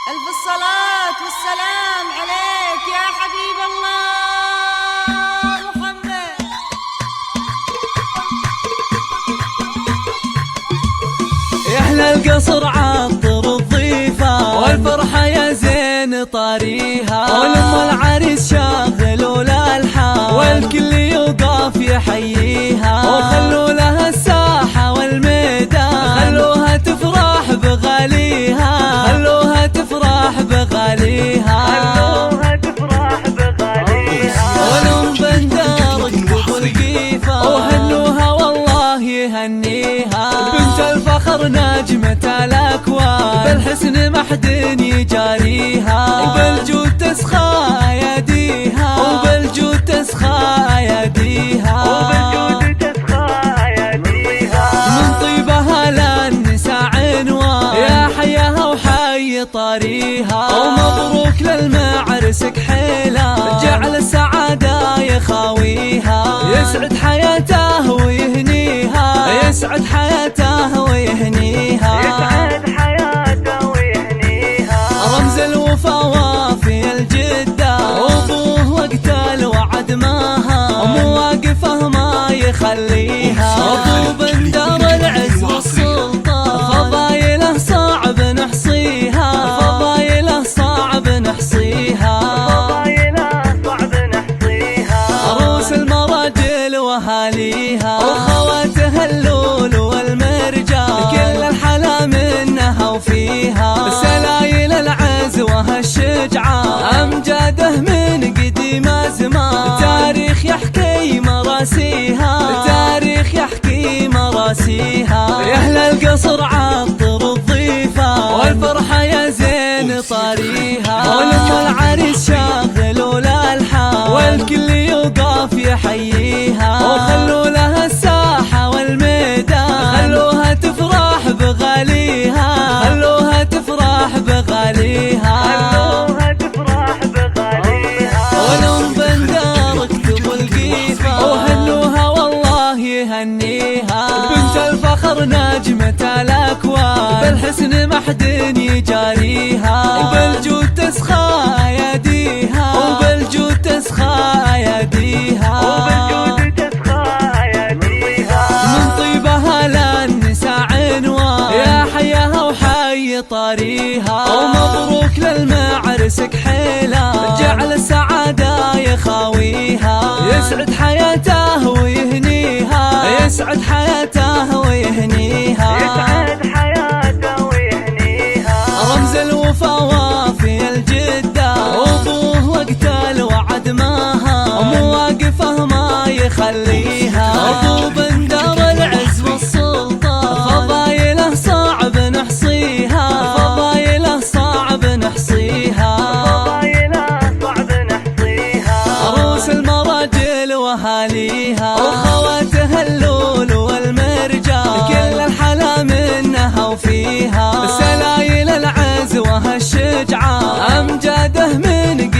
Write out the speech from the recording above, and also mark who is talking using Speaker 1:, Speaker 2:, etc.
Speaker 1: ألف الصلاة والسلام عليك يا حبيب الله محمد.
Speaker 2: يا أهل القصر عطر الضيفة والفرحة يا زين طاريها، ولم العريس شاغل الألحان والكل يوقف يحييها، وخلوا لها الساحة والميدان خلوها تفرح بغاليها، خلوها تفرح بغاليها، خلوها تفرح بغاليها. ولهم بندر قبل قيفة وهنوها والله يهنيها، بنت الفخر نجمة الأكوان بالحسن ما حد يجاريها، وبالجود تسخى أيديها، وبالجود تسخى أيديها، وبالجود تسخى أيديها. من طيبها للنساء عنوان يا حياها وحي طاريها، ومبروك للمعرس كحيلة جعل السعادة يخاويها، يسعد حياته ويهنيها، يسعد حياته ويهنيها، يسعد حياته ويهنيها. رمز الوفا وافي الجدة وابوه وقت الوعد ماها، مواقفه ما يخليها، ابو بندر العز والسلطان فضايله صعب نحصيها، فضايله صعب نحصيها، فضايله صعب نحصيها. عروس المراجل واهاليها وخواته اللول والمرجان كل الحلا منها وفيها، سلايل العز وهالشجعان امجاده من قديم زمان، تاريخ يحكي مراسيها، تاريخ يحكي مراسيها. يا اهل القصر عطر الضيفة والفرحة يا زين طاريها، ولم العريس شاغل الألحان والكل يوقف يحييها، وخلوا لها الساحة والميدان خلوها تفرح بغاليها، خلوها تفرح بغاليها، خلوها تفرح بغاليها. ولهم بندر اكتبوا القيفة وهنوها والله يهنيها، بنت الفخر نجمة الأكوان بالحسن ما حد يجاريها، وبالجود تسخى أيديها، وبالجود تسخى أيديها، وبالجود تسخى أيديها. من طيبها للنساء عنوان يا حياها وحي طاريها، ومبروك للمعرس كحيلة جعل السعادة يخاويها، يسعد حياته ويهنيها، يسعد حياته ويهنيها، يسعد حياته ويهنيها. رمز الوفا وافي الجدة وابوه وقت الوعد ماها، مواقفه ما يخليها، ابو بندر العز والسلطان فضايله صعب نحصيها، فضايله صعب نحصيها، فضايله صعب نحصيها. عروس المراجل واهاليها وخواته اللول والمرجان كل الحلا منها وفيها، سلايل العز وهالشجعان امجاده من